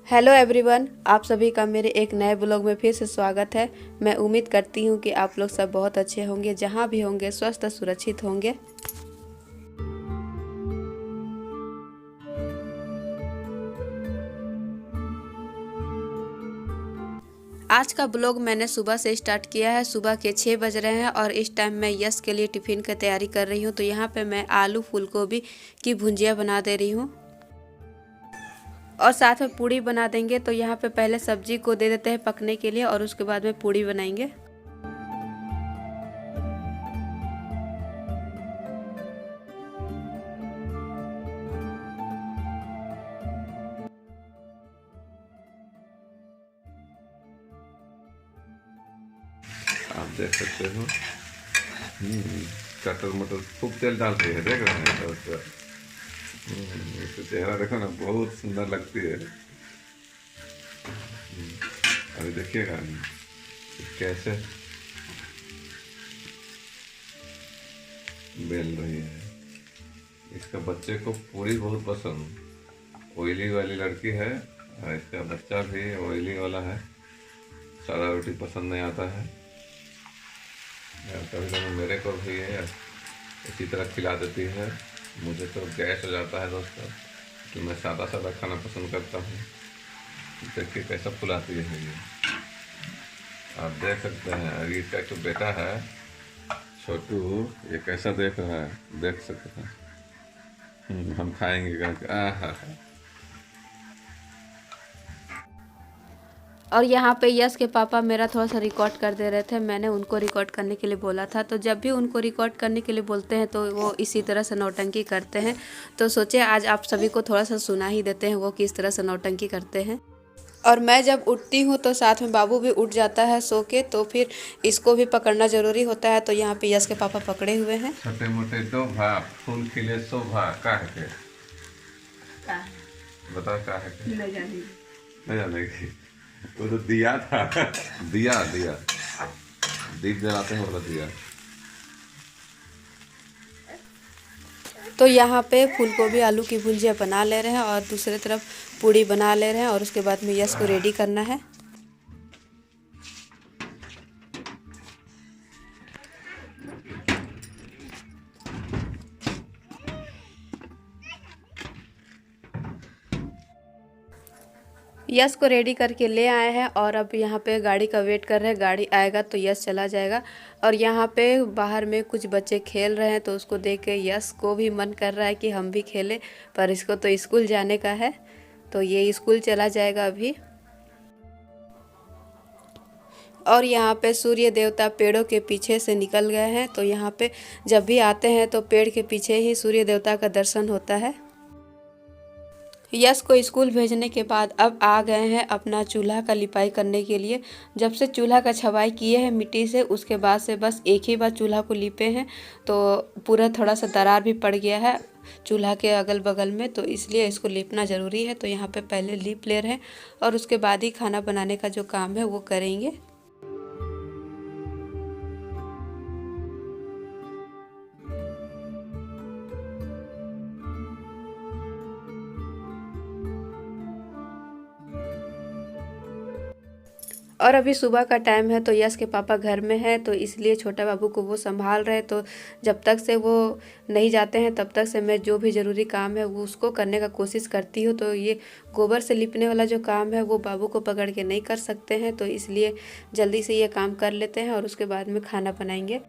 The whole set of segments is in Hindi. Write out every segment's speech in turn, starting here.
हेलो एवरीवन, आप सभी का मेरे एक नए ब्लॉग में फिर से स्वागत है। मैं उम्मीद करती हूँ कि आप लोग सब बहुत अच्छे होंगे, जहाँ भी होंगे स्वस्थ और सुरक्षित होंगे। आज का ब्लॉग मैंने सुबह से स्टार्ट किया है। सुबह के 6 बज रहे हैं और इस टाइम मैं यश के लिए टिफ़िन की तैयारी कर रही हूँ। तो यहाँ पे मैं आलू फूल गोभी की भुंजिया बना दे रही हूँ और साथ में पूड़ी बना देंगे। तो यहाँ पे पहले सब्जी को दे देते हैं पकने के लिए और उसके बाद में पूड़ी बनाएंगे। आप देख सकते हो कटर मटर खूब तेल डालती है, देख रहे हैं। तो इसका चेहरा देखो ना, बहुत सुंदर लगती है। अभी देखिएगा कैसे बेल रही है। इसका बच्चे को पूरी बहुत पसंद, ऑयली वाली लड़की है और इसका बच्चा भी ऑयली वाला है। सादा रोटी पसंद नहीं आता है। कभी कभी मेरे को भी है इसी तरह खिला देती है। मुझे तो गैस हो जाता है दोस्तों, कि मैं सादा सादा खाना पसंद करता हूँ। देखिए कैसा फुलाती है ये, आप देख सकते हैं। अभी इसका एक बेटा है छोटू, ये कैसा देख रहा है, देख सकते हैं। हम खाएंगे और यहाँ पे यश के पापा मेरा थोड़ा सा रिकॉर्ड कर दे रहे थे। मैंने उनको रिकॉर्ड करने के लिए बोला था, तो जब भी उनको रिकॉर्ड करने के लिए बोलते हैं तो वो इसी तरह से नौटंकी करते हैं। तो सोचे आज आप सभी को थोड़ा सा सुना ही देते हैं वो किस तरह से नौटंकी करते हैं। और मैं जब उठती हूँ तो साथ में बाबू भी उठ जाता है सो के, तो फिर इसको भी पकड़ना ज़रूरी होता है। तो यहाँ पे यश के पापा पकड़े हुए हैं। छोटे मोटे दो भा फूल खिले सो भा का है बताओ का है नहीं जानेगी। वो तो दिया था दिया दिया दीप जलाते हैं, बोला दिया। तो यहाँ पे फूलगोभी आलू की भुंजिया बना ले रहे हैं और दूसरी तरफ पूड़ी बना ले रहे हैं और उसके बाद में यश को रेडी करना है। यश को रेडी करके ले आए हैं और अब यहाँ पे गाड़ी का वेट कर रहे हैं। गाड़ी आएगा तो यश चला जाएगा। और यहाँ पे बाहर में कुछ बच्चे खेल रहे हैं, तो उसको देख के यश को भी मन कर रहा है कि हम भी खेलें, पर इसको तो स्कूल जाने का है, तो ये स्कूल चला जाएगा अभी। और यहाँ पे सूर्य देवता पेड़ों के पीछे से निकल गए हैं। तो यहाँ पे जब भी आते हैं तो पेड़ के पीछे ही सूर्य देवता का दर्शन होता है। यश को स्कूल भेजने के बाद अब आ गए हैं अपना चूल्हा का लिपाई करने के लिए। जब से चूल्हा का छवाई किए हैं मिट्टी से, उसके बाद से बस एक ही बार चूल्हा को लिपे हैं, तो पूरा थोड़ा सा दरार भी पड़ गया है चूल्हा के अगल बगल में, तो इसलिए इसको लिपना ज़रूरी है। तो यहाँ पे पहले लिप ले रहे हैं और उसके बाद ही खाना बनाने का जो काम है वो करेंगे। और अभी सुबह का टाइम है, तो यश के पापा घर में हैं, तो इसलिए छोटा बाबू को वो संभाल रहे हैं। तो जब तक से वो नहीं जाते हैं तब तक से मैं जो भी ज़रूरी काम है वो उसको करने का कोशिश करती हूँ। तो ये गोबर से लिपने वाला जो काम है वो बाबू को पकड़ के नहीं कर सकते हैं, तो इसलिए जल्दी से ये काम कर लेते हैं और उसके बाद में खाना बनाएंगे।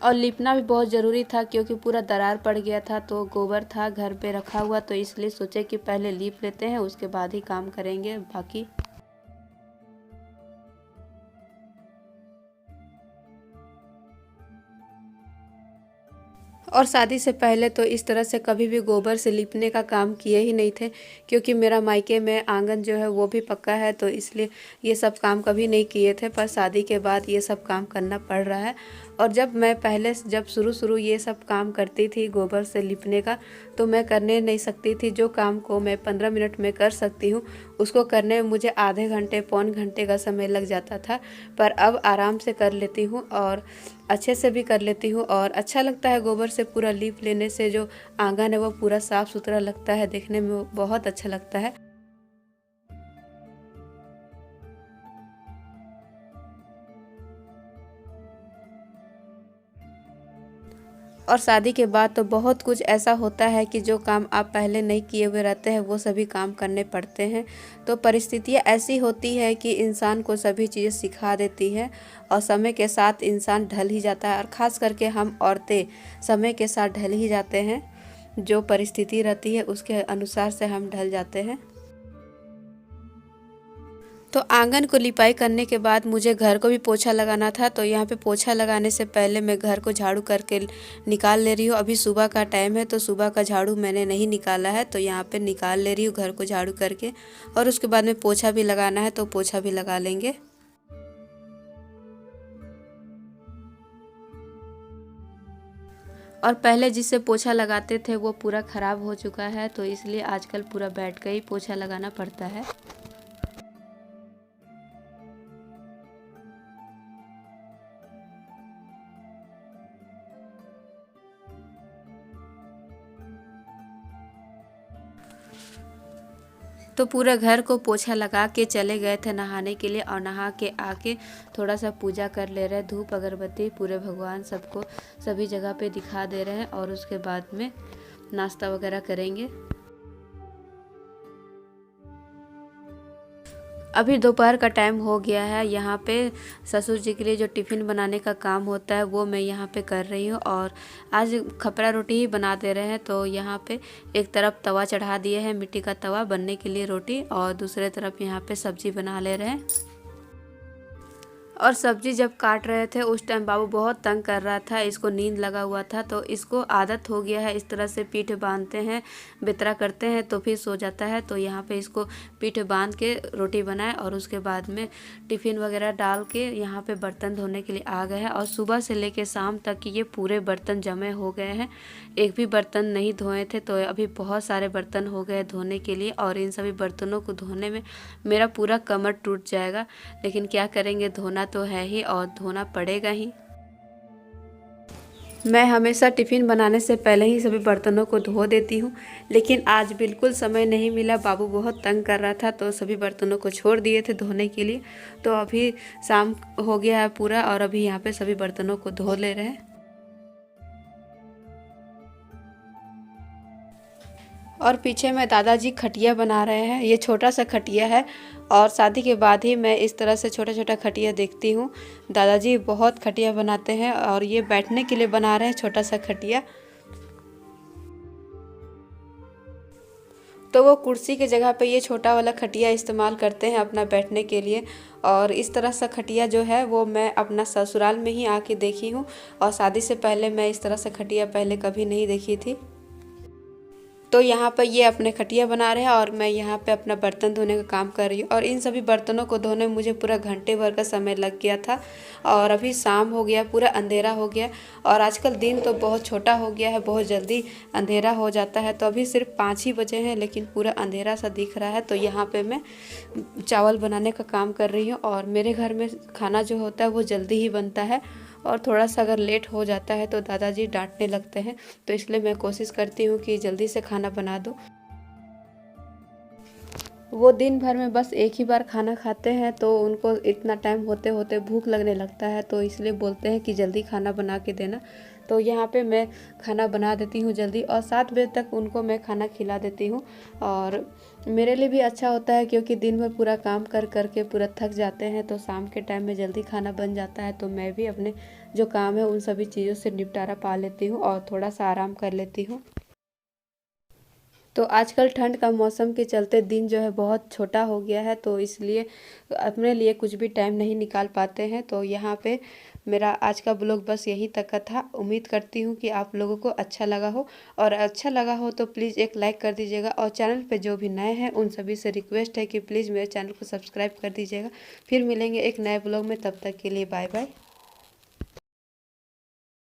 और लिपना भी बहुत ज़रूरी था क्योंकि पूरा दरार पड़ गया था, तो गोबर था घर पे रखा हुआ, तो इसलिए सोचे कि पहले लिप लेते हैं उसके बाद ही काम करेंगे बाकी। और शादी से पहले तो इस तरह से कभी भी गोबर से लिपने का काम किए ही नहीं थे, क्योंकि मेरा मायके में आंगन जो है वो भी पक्का है, तो इसलिए ये सब काम कभी नहीं किए थे। पर शादी के बाद ये सब काम करना पड़ रहा है। और जब मैं पहले जब शुरू ये सब काम करती थी गोबर से लिपने का, तो मैं करने नहीं सकती थी। जो काम को मैं 15 मिनट में कर सकती हूँ उसको करने में मुझे आधे घंटे पौन घंटे का समय लग जाता था, पर अब आराम से कर लेती हूँ। और अच्छे से भी कर लेती हूँ। और अच्छा लगता है गोबर से पूरा लीप लेने से, जो आंगन है वो पूरा साफ़ सुथरा लगता है, देखने में वो बहुत अच्छा लगता है। और शादी के बाद तो बहुत कुछ ऐसा होता है कि जो काम आप पहले नहीं किए हुए रहते हैं वो सभी काम करने पड़ते हैं। तो परिस्थितियाँ ऐसी होती है कि इंसान को सभी चीज़ें सिखा देती हैं और समय के साथ इंसान ढल ही जाता है। और ख़ास करके हम औरतें समय के साथ ढल ही जाते हैं, जो परिस्थिति रहती है उसके अनुसार से हम ढल जाते हैं। तो आंगन को लिपाई करने के बाद मुझे घर को भी पोछा लगाना था। तो यहाँ पे पोछा लगाने से पहले मैं घर को झाड़ू करके निकाल ले रही हूँ। अभी सुबह का टाइम है तो सुबह का झाड़ू मैंने नहीं निकाला है, तो यहाँ पे निकाल ले रही हूँ घर को झाड़ू करके। और उसके बाद में पोछा भी लगाना है तो पोछा भी लगा लेंगे। और पहले जिससे पोछा लगाते थे वो पूरा ख़राब हो चुका है, तो इसलिए आजकल पूरा बैठ कर ही पोछा लगाना पड़ता है। तो पूरा घर को पोछा लगा के चले गए थे नहाने के लिए। और नहा के आके थोड़ा सा पूजा कर ले रहे, धूप अगरबत्ती पूरे भगवान सबको सभी जगह पे दिखा दे रहे हैं। और उसके बाद में नाश्ता वगैरह करेंगे। अभी दोपहर का टाइम हो गया है। यहाँ पे ससुर जी के लिए जो टिफ़िन बनाने का काम होता है वो मैं यहाँ पे कर रही हूँ। और आज खपरा रोटी ही बना दे रहे हैं। तो यहाँ पे एक तरफ तवा चढ़ा दिए हैं, मिट्टी का तवा बनने के लिए रोटी, और दूसरे तरफ यहाँ पे सब्जी बना ले रहे हैं। और सब्जी जब काट रहे थे उस टाइम बाबू बहुत तंग कर रहा था, इसको नींद लगा हुआ था। तो इसको आदत हो गया है, इस तरह से पीठ बांधते हैं, बेतरा करते हैं तो फिर सो जाता है। तो यहाँ पे इसको पीठ बांध के रोटी बनाए और उसके बाद में टिफ़िन वगैरह डाल के यहाँ पे बर्तन धोने के लिए आ गए हैं। और सुबह से लेके शाम तक ये पूरे बर्तन जमे हो गए हैं, एक भी बर्तन नहीं धोए थे। तो अभी बहुत सारे बर्तन हो गए धोने के लिए। और इन सभी बर्तनों को धोने में मेरा पूरा कमर टूट जाएगा, लेकिन क्या करेंगे, धोना तो है ही और धोना पड़ेगा ही। मैं हमेशा टिफ़िन बनाने से पहले ही सभी बर्तनों को धो देती हूँ, लेकिन आज बिल्कुल समय नहीं मिला, बाबू बहुत तंग कर रहा था तो सभी बर्तनों को छोड़ दिए थे धोने के लिए। तो अभी शाम हो गया है पूरा और अभी यहाँ पे सभी बर्तनों को धो ले रहे हैं। और पीछे में दादाजी खटिया बना रहे हैं। ये छोटा सा खटिया है और शादी के बाद ही मैं इस तरह से छोटा छोटा खटिया देखती हूँ। दादाजी बहुत खटिया बनाते हैं और ये बैठने के लिए बना रहे हैं छोटा सा खटिया। तो वो कुर्सी के जगह पे ये छोटा वाला खटिया इस्तेमाल करते हैं अपना बैठने के लिए। और इस तरह सा खटिया जो है वो मैं अपना ससुराल में ही आके देखी हूँ, और शादी से पहले मैं इस तरह से खटिया पहले कभी नहीं देखी थी। तो यहाँ पर ये अपने खटिया बना रहे हैं और मैं यहाँ पे अपना बर्तन धोने का काम कर रही हूँ। और इन सभी बर्तनों को धोने में मुझे पूरा घंटे भर का समय लग गया था। और अभी शाम हो गया, पूरा अंधेरा हो गया। और आजकल दिन तो बहुत छोटा हो गया है, बहुत जल्दी अंधेरा हो जाता है। तो अभी सिर्फ 5 ही बजे हैं लेकिन पूरा अंधेरा सा दिख रहा है। तो यहाँ पर मैं चावल बनाने का काम कर रही हूँ। और मेरे घर में खाना जो होता है वो जल्दी ही बनता है, और थोड़ा सा अगर लेट हो जाता है तो दादाजी डांटने लगते हैं। तो इसलिए मैं कोशिश करती हूँ कि जल्दी से खाना बना दूँ। वो दिन भर में बस एक ही बार खाना खाते हैं तो उनको इतना टाइम होते होते भूख लगने लगता है, तो इसलिए बोलते हैं कि जल्दी खाना बना के देना। तो यहाँ पे मैं खाना बना देती हूँ जल्दी, और 7 बजे तक उनको मैं खाना खिला देती हूँ। और मेरे लिए भी अच्छा होता है क्योंकि दिन भर पूरा काम कर कर के पूरा थक जाते हैं, तो शाम के टाइम में जल्दी खाना बन जाता है। तो मैं भी अपने जो काम है उन सभी चीज़ों से निपटारा पा लेती हूँ और थोड़ा सा आराम कर लेती हूँ। तो आजकल ठंड का मौसम के चलते दिन जो है बहुत छोटा हो गया है, तो इसलिए अपने लिए कुछ भी टाइम नहीं निकाल पाते हैं। तो यहाँ पे मेरा आज का ब्लॉग बस यही तक का था। उम्मीद करती हूँ कि आप लोगों को अच्छा लगा हो, और अच्छा लगा हो तो प्लीज़ एक लाइक कर दीजिएगा। और चैनल पे जो भी नए हैं उन सभी से रिक्वेस्ट है कि प्लीज़ मेरे चैनल को सब्सक्राइब कर दीजिएगा। फिर मिलेंगे एक नए ब्लॉग में, तब तक के लिए बाय बाय।